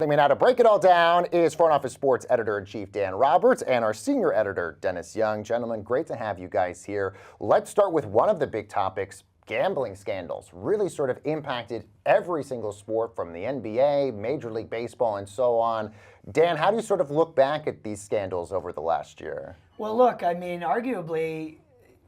Joining me now to break it all down is Front Office Sports Editor-in-Chief Dan Roberts and our Senior Editor, Dennis Young. Gentlemen, great to have you guys here. Let's start with one of the big topics. Gambling scandals really sort of impacted every single sport from the NBA, Major League Baseball, and so on. Dan, how do you sort of look back at these scandals over the last year? Well, look, I mean, arguably,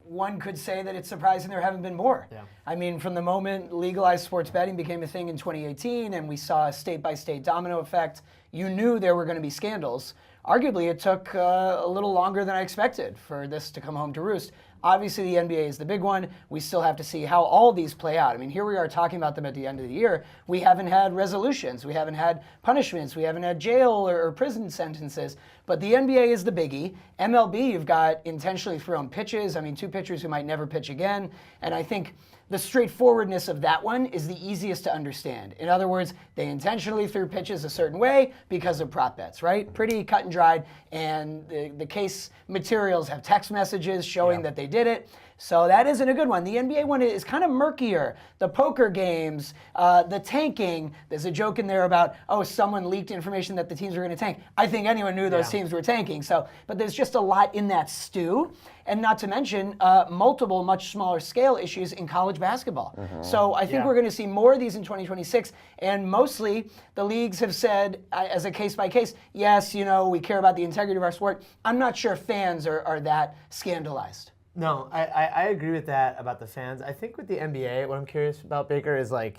one could say that it's surprising there haven't been more. Yeah. I mean, from the moment legalized sports betting became a thing in 2018 and we saw a state-by-state domino effect, you knew there were going to be scandals. Arguably, it took a little longer than I expected for this to come home to roost. Obviously, the NBA is the big one. We still have to see how all these play out. I mean, here we are talking about them at the end of the year. We haven't had resolutions. We haven't had punishments. We haven't had jail or prison sentences. But the NBA is the biggie. MLB, you've got intentionally thrown pitches. I mean, 2 pitchers who might never pitch again. And I think the straightforwardness of that one is the easiest to understand. In other words, they intentionally threw pitches a certain way because of prop bets, right? Pretty cut and dried. And the case materials have text messages showing that they did it. So that isn't a good one. The NBA one is kind of murkier. The poker games, the tanking. There's a joke in there about, oh, someone leaked information that the teams were going to tank. I think anyone knew those teams were tanking. So, but there's just a lot in that stew. And not to mention multiple, much smaller scale issues in college basketball. So I think we're going to see more of these in 2026. And mostly the leagues have said, as a case by case, yes, you know, we care about the integrity of our sport. I'm not sure fans are that scandalized. No, I agree with that about the fans. I think with the NBA, what I'm curious about, Baker, is like,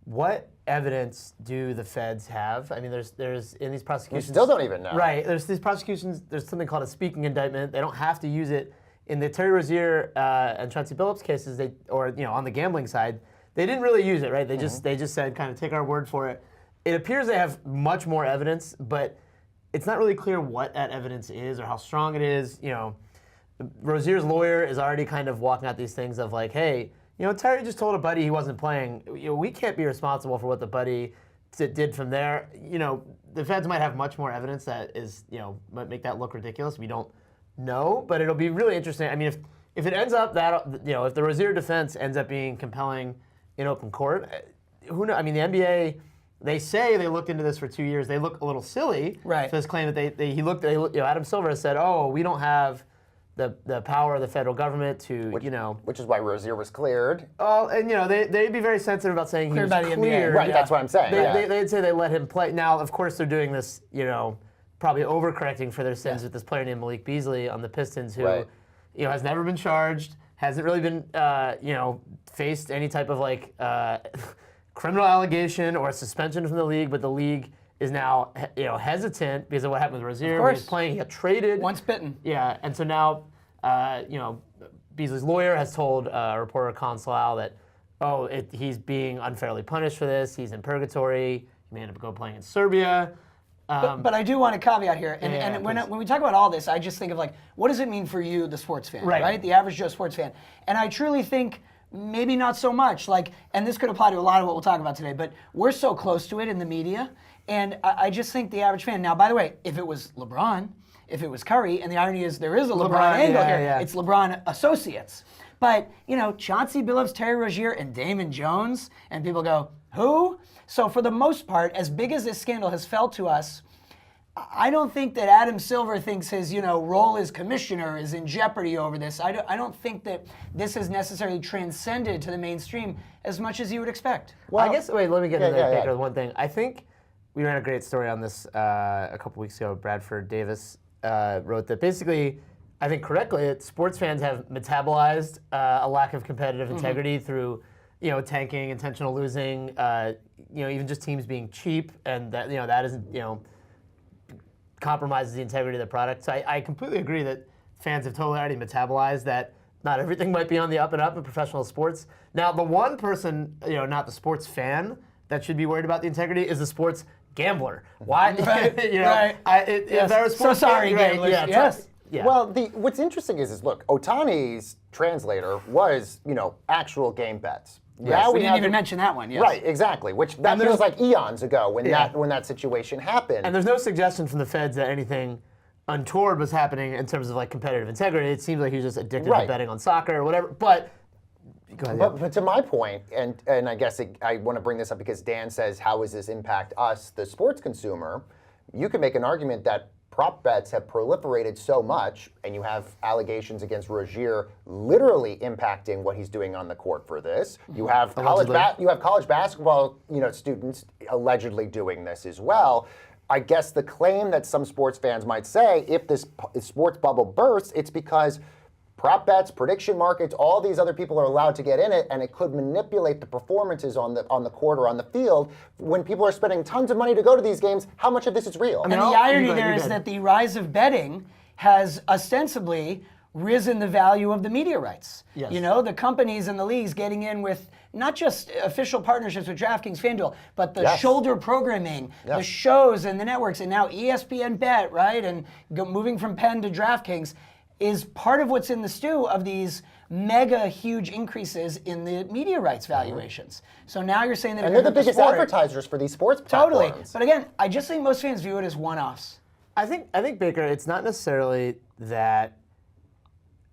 what evidence do the feds have? I mean, there's in these prosecutions. We still don't even know. Right. There's these prosecutions. There's something called a speaking indictment. They don't have to use it. In the Terry Rozier and Chauncey Billups cases, on the gambling side, they didn't really use it, right? They just said, kind of take our word for it. It appears they have much more evidence, but it's not really clear what that evidence is or how strong it is. You know, Rozier's lawyer is already kind of walking out these things of like, hey, you know, Terry just told a buddy he wasn't playing. You know, we can't be responsible for what the buddy did from there. You know, the feds might have much more evidence that is, you know, might make that look ridiculous. We don't know, but it'll be really interesting. I mean, if it ends up that, you know, if the Rozier defense ends up being compelling in open court, who knows? I mean, the NBA, they say they looked into this for 2 years. They look a little silly. Right. So this claim that you know, Adam Silver has said, oh, we don't have the power of the federal government to, Which is why Rozier was cleared. Oh, and you know, they'd be very sensitive about saying Cleared he by was the NBA. cleared. Right, that's what I'm saying. They'd say they let him play. Now, of course, they're doing this, you know, probably overcorrecting for their sins with this player named Malik Beasley on the Pistons, who, you know, has never been charged, hasn't really been, you know, faced any type of like criminal allegation or suspension from the league, but the league is now, you know, hesitant because of what happened with Rozier. Of course. He was playing, he got traded. Once bitten. Yeah, and so now, you know, Beasley's lawyer has told reporter Consulau that, he's being unfairly punished for this. He's in purgatory. He may end up going playing in Serbia. But I do want to caveat here, and please. when we talk about all this, I just think of like, what does it mean for you, the sports fan, right? The average Joe sports fan. And I truly think maybe not so much, like, and this could apply to a lot of what we'll talk about today, but we're so close to it in the media, and I just think the average fan, now by the way, if it was LeBron, if it was Curry, and the irony is there is a LeBron angle here, it's LeBron associates. But, you know, Chauncey Billups, Terry Rozier, and Damon Jones, and people go, who? So for the most part, as big as this scandal has felt to us, I don't think that Adam Silver thinks his, you know, role as commissioner is in jeopardy over this. I don't think that this has necessarily transcended to the mainstream as much as you would expect. Well, I guess, let me get into that, Baker, one thing. I think we ran a great story on this a couple weeks ago. Bradford Davis wrote that basically, I think correctly, sports fans have metabolized a lack of competitive integrity through, you know, tanking, intentional losing, you know, even just teams being cheap, and that, you know, that isn't, you know, compromises the integrity of the product. So I completely agree that fans have totally already metabolized that not everything might be on the up and up in professional sports. Now, the one person, you know, not the sports fan, that should be worried about the integrity is the sports gambler. Why? You know, if I was sports gamblers. Yes. Yeah. Well, what's interesting is look, Otani's translator was, you know, actual game bets. Yes, we didn't even mention that one. Yes. Right, exactly. Which that feels like eons ago when that situation happened. And there's no suggestion from the feds that anything untoward was happening in terms of like competitive integrity. It seems like he was just addicted to betting on soccer or whatever. But Go ahead. But to my point, and I guess I want to bring this up because Dan says, how does this impact us, the sports consumer? You can make an argument that prop bets have proliferated so much, and you have allegations against Rozier literally impacting what he's doing on the court for this. You have college basketball, students allegedly doing this as well. I guess the claim that some sports fans might say, if this sports bubble bursts, it's because prop bets, prediction markets, all these other people are allowed to get in it, and it could manipulate the performances on the court or on the field. When people are spending tons of money to go to these games, how much of this is real? And the irony there is that the rise of betting has ostensibly risen the value of the media rights. Yes. The companies and the leagues getting in with not just official partnerships with DraftKings, FanDuel, but the shoulder programming, the shows and the networks, and now ESPN Bet, right? And moving from Penn to DraftKings is part of what's in the stew of these mega huge increases in the media rights valuations. So now you're saying that they're the biggest advertisers for these sports platforms. Totally. But again, I just think most fans view it as one-offs. I think Baker, it's not necessarily that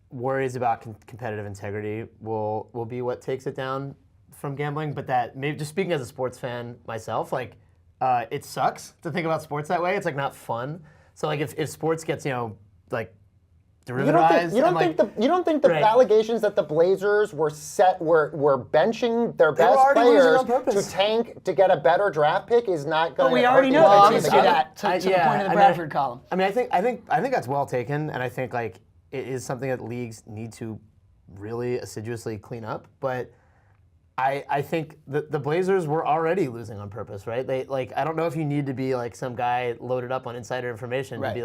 worries about competitive integrity will be what takes it down from gambling, but that maybe, just speaking as a sports fan myself, it sucks to think about sports that way. It's not fun. So if sports gets derivatized. You don't think the allegations that the Blazers were benching their best players to tank to get a better draft pick is not going to? But we already know that to the point of the Bradford column. I think that's well taken, and I think it is something that leagues need to really assiduously clean up. But I think the Blazers were already losing on purpose, right? I don't know if you need to be some guy loaded up on insider information to be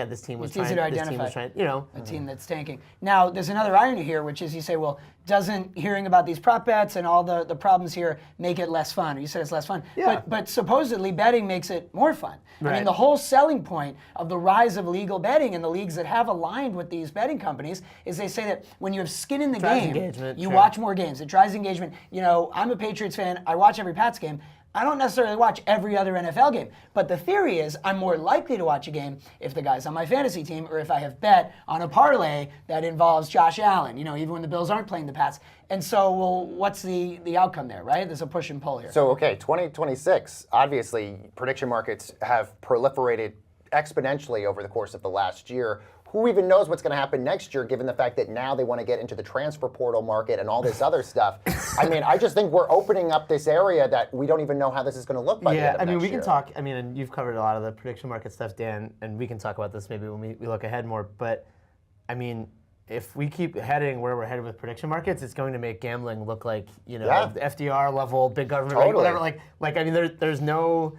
this team was trying. It's easy to identify. This team was trying, a team that's tanking. Now, there's another irony here, which is you say, well, doesn't hearing about these prop bets and all the problems here make it less fun? You said it's less fun, but supposedly betting makes it more fun. Right. I mean, the whole selling point of the rise of legal betting and the leagues that have aligned with these betting companies is they say that when you have skin in the game, you watch more games. It drives engagement. I'm a Patriots fan. I watch every Pats game. I don't necessarily watch every other NFL game, but the theory is I'm more likely to watch a game if the guy's on my fantasy team or if I have bet on a parlay that involves Josh Allen, even when the Bills aren't playing the Pats. And so, what's the outcome there, right? There's a push and pull here. So, 2026, obviously, prediction markets have proliferated exponentially over the course of the last year. Who even knows what's going to happen next year, given the fact that now they want to get into the transfer portal market and all this other stuff? I just think we're opening up this area that we don't even know how this is going to look by the end of next year. We can talk, and you've covered a lot of the prediction market stuff, Dan, and we can talk about this maybe when we look ahead more. But, if we keep heading where we're headed with prediction markets, it's going to make gambling look like, the FDR level, big government, whatever. There's no...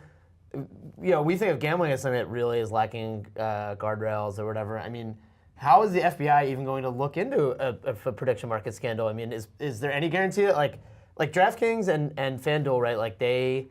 we think of gambling as something that really is lacking guardrails or whatever. How is the FBI even going to look into a prediction market scandal? Is there any guarantee that like DraftKings and FanDuel, right? They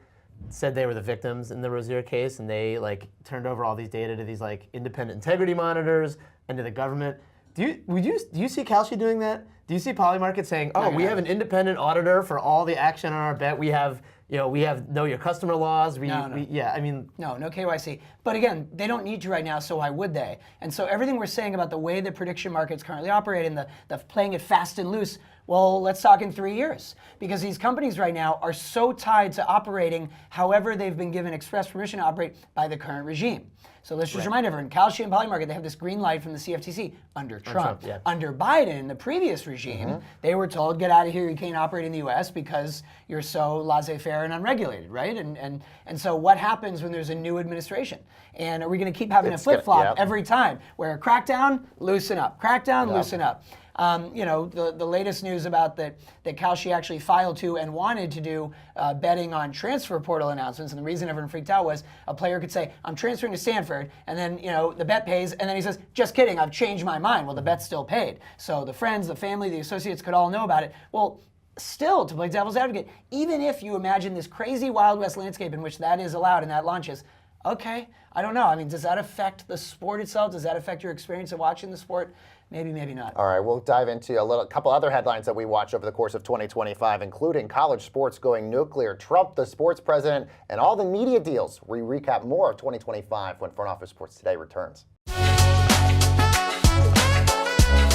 said they were the victims in the Rozier case, and they turned over all these data to these independent integrity monitors and to the government. Do you see Kalshi doing that? Do you see Polymarket saying, we have an independent auditor for all the action on our bet. We have know your customer laws. No KYC. But again, they don't need to right now, so why would they? And so everything we're saying about the way the prediction markets currently operate and the playing it fast and loose, well, let's talk in 3 years. Because these companies right now are so tied to operating however they've been given express permission to operate by the current regime. So let's just remind everyone, Kalshi and Polymarket, they have this green light from the CFTC under Trump. Under Biden, the previous regime, they were told, get out of here, you can't operate in the US because you're so laissez-faire and unregulated, right? And so what happens when there's a new administration? And are we going to keep having a flip-flop every time where crackdown, loosen up, crackdown, loosen up? The latest news about that Kalshi actually filed to and wanted to do betting on transfer portal announcements, and the reason everyone freaked out was a player could say, I'm transferring to Stanford, and then the bet pays, and then he says, just kidding, I've changed my mind. Well, the bet's still paid. So the friends, the family, the associates could all know about it. Well, still, to play devil's advocate, even if you imagine this crazy Wild West landscape in which that is allowed and that launches, okay, I don't know. Does that affect the sport itself? Does that affect your experience of watching the sport? Maybe, maybe not. All right, we'll dive into a couple other headlines that we watched over the course of 2025, including college sports going nuclear, Trump, the sports president, and all the media deals. We recap more of 2025 when Front Office Sports Today returns.